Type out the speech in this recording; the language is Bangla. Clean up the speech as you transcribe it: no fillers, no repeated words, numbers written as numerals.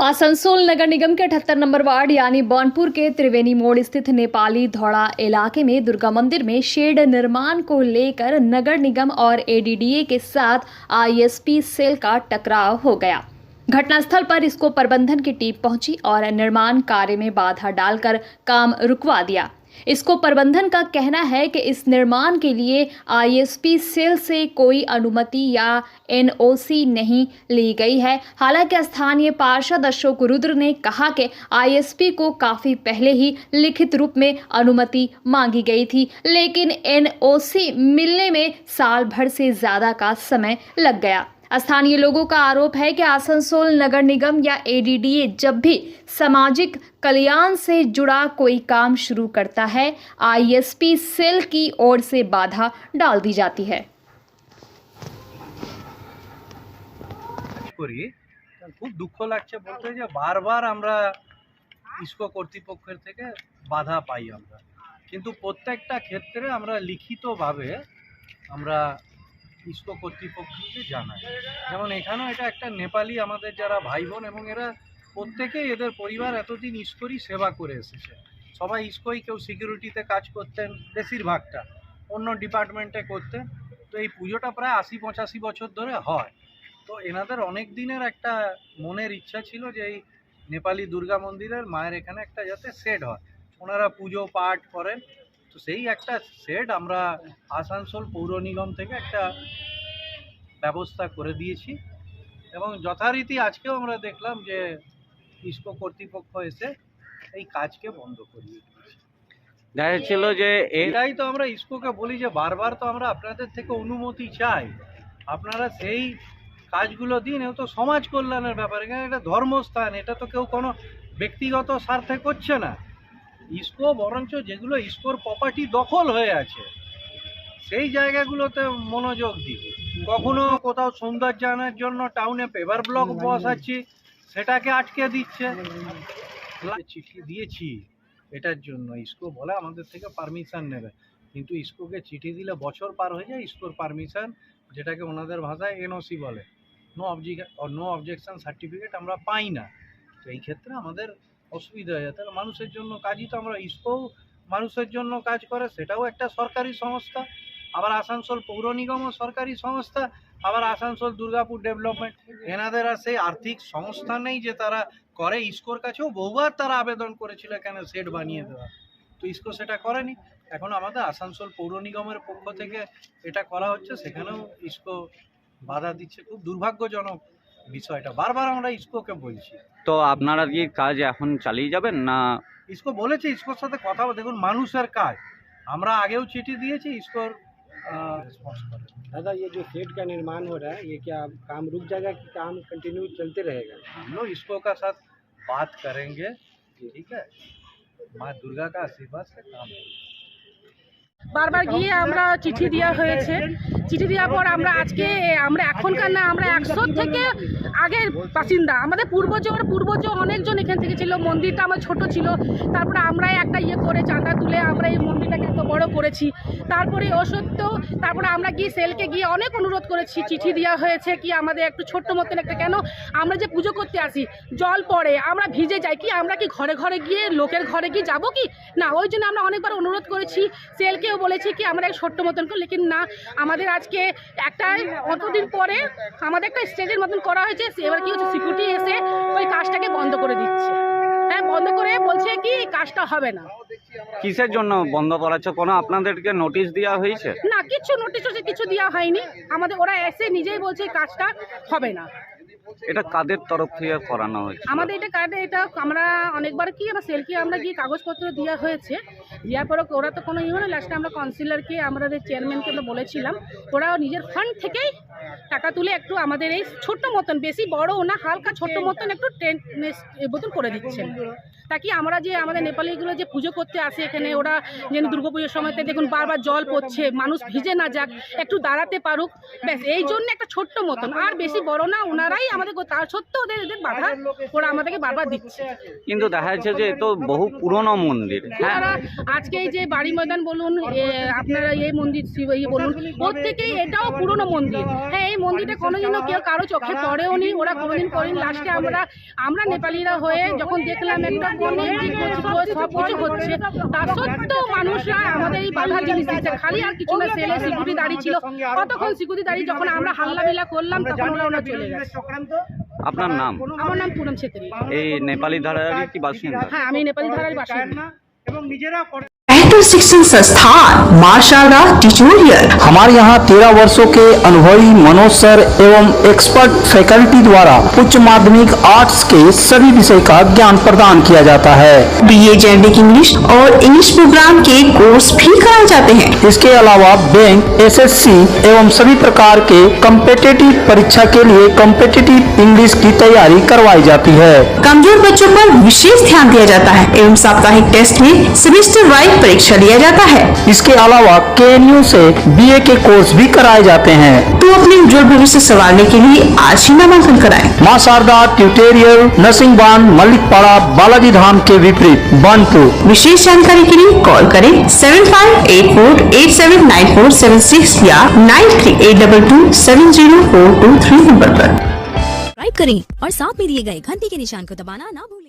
आसनसोल नगर निगम के 78 नंबर वार्ड यानी बौनपुर के त्रिवेणी मोड़ स्थित नेपाली धौड़ा इलाके में दुर्गा मंदिर में शेड निर्माण को लेकर नगर निगम और एडीडीए के साथ आईएसपी सेल का टकराव हो गया। घटनास्थल पर इसको प्रबंधन की टीम पहुंची और निर्माण कार्य में बाधा डालकर काम रुकवा दिया। इसको प्रबंधन का कहना है कि इस निर्माण के लिए आईएसपी सेल से कोई अनुमति या एनओसी नहीं ली गई है। हालांकि स्थानीय पार्षद अशोक रुद्र ने कहा कि आईएसपी को काफी पहले ही लिखित रूप में अनुमति मांगी गई थी, लेकिन एनओसी मिलने में साल भर से ज्यादा का समय लग गया। स्थानीय लोगों का आरोप है कि आसनसोल नगर निगम या एडीडीए जब भी सामाजिक कल्याण से जुड़ा कोई काम शुरू करता है, आईएसपी सेल की ओर से बाधा डाल दी जाती है। खूब दुख লাগছে বলতে যে বারবার আমরা ইসকো কর্তৃপক্ষের থেকে বাধা পাই আমরা, কিন্তু প্রত্যেকটা ক্ষেত্রে আমরা লিখিতভাবে আমরা ইসকো কর্তৃপক্ষকে জানাই। যেমন এখানেও এটা একটা নেপালি আমাদের যারা ভাই বোন এবং এরা প্রত্যেকেই এদের পরিবার এতদিন ইসকোরই সেবা করে এসেছে। সবাই ইসকোই, কেউ সিকিউরিটিতে কাজ করতেন, বেশিরভাগটা অন্য ডিপার্টমেন্টে করতেন। তো এই পুজোটা প্রায় ৮০-৮৫ বছর ধরে হয়। তো এনাদের অনেক দিনের একটা মনের ইচ্ছা ছিল যে এই নেপালি দুর্গা মন্দিরের মায়ের এখানে একটা যাতে শেড হয়, ওনারা পুজো পাঠ করেন। তো সেই একটা শেড আমরা আসানসোল পৌর নিগম থেকে একটা ব্যবস্থা করে দিয়েছি এবং যথারীতি আজকেও আমরা দেখলাম যে ইসকো কর্তৃপক্ষ এসে এই কাজকে বন্ধ করিয়ে দিয়েছে। দেখা যাচ্ছিল যে এটাই তো আমরা ইসকোকে বলি যে বারবার তো আমরা আপনাদের থেকে অনুমতি চাই, আপনারা সেই কাজগুলো দিন। এও তো সমাজ কল্যাণের ব্যাপার, এখানে একটা ধর্মস্থান, এটা তো কেউ কোনো ব্যক্তিগত স্বার্থে করছে না। ইসকো বরঞ্চ যেগুলো ইসকোর প্রপার্টি দখল হয়ে আছে সেই জায়গাগুলোতে মনোযোগ দিই। কখনো কোথাও সৌন্দর্যায়নের জন্য টাউনে পেভার ব্লক বসাচ্ছি, সেটাকে আটকে দিচ্ছে। চিঠি দিয়েছি এটার জন্য, ইসকো বলে আমাদের থেকে পারমিশন নেবে, কিন্তু ইসকোকে চিঠি দিলে বছর পার হয়ে যায়, ইসকোর পারমিশন যেটাকে ওনাদের ভাষায় এনওসি বলে, নো অবজেকশন সার্টিফিকেট আমরা পাই না। তো এই ক্ষেত্রে আমাদের অসুবিধা হয়ে যায়। তাহলে মানুষের জন্য কাজই তো আমরা, ইসকো মানুষের জন্য কাজ করে, সেটাও একটা সরকারি সংস্থা। আবার আসানসোল পৌর নিগমও সরকারি সংস্থা, আবার আসানসোল দুর্গাপুর ডেভেলপমেন্ট, এনাদের আর সেই আর্থিক সংস্থা নেই যে তারা করে। ইসকোর কাছেও বহুবার তারা আবেদন করেছিল এখানে শেড বানিয়ে দেওয়া, তো ইসকো সেটা করেনি। এখন আমাদের আসানসোল পৌর নিগমের পক্ষ থেকে এটা করা হচ্ছে, সেখানেও ইসকো বাধা দিচ্ছে। খুব দুর্ভাগ্যজনক বিষয়টা, বারবার আমরা ইসকোকে বলছি। তো আপনারা কি কাজ এখন চালিয়ে যাবেন না? ইসকো বলেছে, ইসকোর সাথে কথা দেখুন, মানুষের কাজ আমরা আগেও চিঠি দিয়েছি, ইসকোর রেসপন্স করে। दादा, ये जो शेड का निर्माण हो रहा है, ये क्या काम रुक जाएगा कि काम कंटिन्यू चलते रहेगा? हम लोग इसको का साथ बात करेंगे, ठीक है। माँ दुर्गा का आशीर्वाद से काम होगा। বারবার গিয়ে আমরা চিঠি দেওয়া হয়েছে, চিঠি দেওয়ার পর আমরা আজকে আমরা এখনকার না, আমরা ১০০ থেকে আগের বাসিন্দা। আমাদের পূর্বজ অনেকজন এখান থেকে ছিল। মন্দিরটা আমার ছোট ছিল, তারপরে আমরা একটা করে চাঁদা তুলে আমরা এই মন্দিরটাকে এত বড় করেছি। তারপরে অসত্য তারপরে আমরা গিয়ে সেলকে গিয়ে অনেক অনুরোধ করেছি, চিঠি দেওয়া হয়েছে কি আমাদের একটু ছোট্ট মতন একটা, কেন আমরা যে পুজো করতে আসি জল পড়ে, আমরা ভিজে যাই, কি আমরা কি ঘরে ঘরে গিয়ে লোকের ঘরে গিয়ে যাবো কি না? ওই জন্য আমরা অনেকবার অনুরোধ করেছি, সেলকেও বলেছি কি আমরা এক ছোট্ট মতন করে, লেকিন না, আমাদের আজকে একটা অতদিন পরে আমাদের একটা স্টেজের মতন করা হয়েছে। এবার কি হচ্ছে, সিকিউরিটি এসে ওই কাজটাকে বন্ধ করে দিচ্ছে। হ্যাঁ, বন্ধ করে বলছে কি কাজটা হবে না। কিসের জন্য বন্ধ করাচ্ছে? কোনো আপনাদেরকে নোটিশ দেওয়া হয়েছে? না, কিছু নোটিশ কিছু দেওয়া হয়নি আমাদের। ওরা এসে নিজেই বলছে কাজটা হবে না। এটা কাদের তরফ থেকে করানো হয়েছে? আমাদের এটা আমরা অনেকবার কি আমরা সেলকে আমরা গিয়ে কাগজপত্র দেওয়া হয়েছে, দেওয়ার পরে ওরা তো কোনো ইয়ে না। লাস্টে আমরা কাউন্সিলরকে, আমাদের চেয়ারম্যানকে আমরা বলেছিলাম, ওরাও নিজের ফান্ড থেকেই টাকা তুলে একটু আমাদের এই ছোট্ট মতন, বেশি বড়ও না, হালকা ছোট্ট মতন একটু টেন্ট মতন করে দিচ্ছেন, তাকি আমরা যে আমাদের নেপালিগুলো যে পুজো করতে আসে এখানে, ওরা যেন দুর্গাপুজোর সময়তে দেখুন বারবার জল পড়ছে, মানুষ ভিজে না যাক, একটু দাঁড়াতে পারুক, ব্যাস এই জন্য একটা ছোট্ট মতন, আর বেশি বড় না। ওনারাই আমাদের, তার সত্ত্বেও ওদের বাধা ওরা আমাদেরকে বারবার দিচ্ছে। কিন্তু দেখা যাচ্ছে যে এ তো বহু পুরনো মন্দির। হ্যাঁ, আজকে এই যে বাড়ি ময়দান বলুন, আপনারা এই মন্দির বলুন, প্রত্যেকেই এটাও পুরনো মন্দির। হ্যাঁ, এই মন্দিরটা কোনোদিনও কেউ কারো চোখে পড়েও নি, ওরা কোনোদিন করেনি। লাস্টে আমরা নেপালিরা হয়ে যখন দেখলাম একটা মন্দির সব কিছু হচ্ছে, তার সত্ত্বেও মানুষরা আমাদের এই বাধা জিনিস দিচ্ছে। খালি আর কিছু না, সেলে সিকিউরিটি দাঁড়িয়ে ছিল, কতক্ষণ সিকিউরিটি দাঁড়িয়ে, যখন আমরা হাল্লাবিল্লা করলাম তখন ওরা চলে গেছে। আপনার নাম? আমার নাম পুনম ছেত্রী। এই নেপালি ধারারই কি বাসিন্দা? হ্যাঁ, আমি নেপালি ধারার বাসিন্দা। এবং নিজেরা बेहतर शिक्षण संस्थान मां शारदा ट्यूटोरियल। हमारे यहाँ 13 वर्षों के अनुभवी मनोज सर एवं एक्सपर्ट फैकल्टी द्वारा उच्च माध्यमिक आर्ट्स के सभी विषय का ज्ञान प्रदान किया जाता है। बीए जेनेरिक इंग्लिश और इंग्लिश प्रोग्राम के कोर्स भी कराए जाते हैं। इसके अलावा बैंक, एसएससी एवं सभी प्रकार के कॉम्पिटिटिव परीक्षा के लिए कॉम्पिटिटिव इंग्लिश की तैयारी करवाई जाती है। कमजोर बच्चों पर विशेष ध्यान दिया जाता है एवं साप्ताहिक टेस्ट में सेमेस्टर वाइज परीक्षा लिया जाता है। इसके अलावा केएनयू से बीए के कोर्स भी कराए जाते हैं। तो अपने उज्जवल भविष्य संवारने के लिए आज ही नामांकन कराएं। मां शारदा ट्यूटोरियल, नरसिंह बांध, मल्लिकपाड़ा, बालाजी धाम के विपरीत बानपुर। विशेष जानकारी के लिए कॉल करें 7584879476 या 9382270423 नंबर पर। सब्सक्राइब करें और साथ में दिए गए घंटी के निशान को दबाना ना भूलें।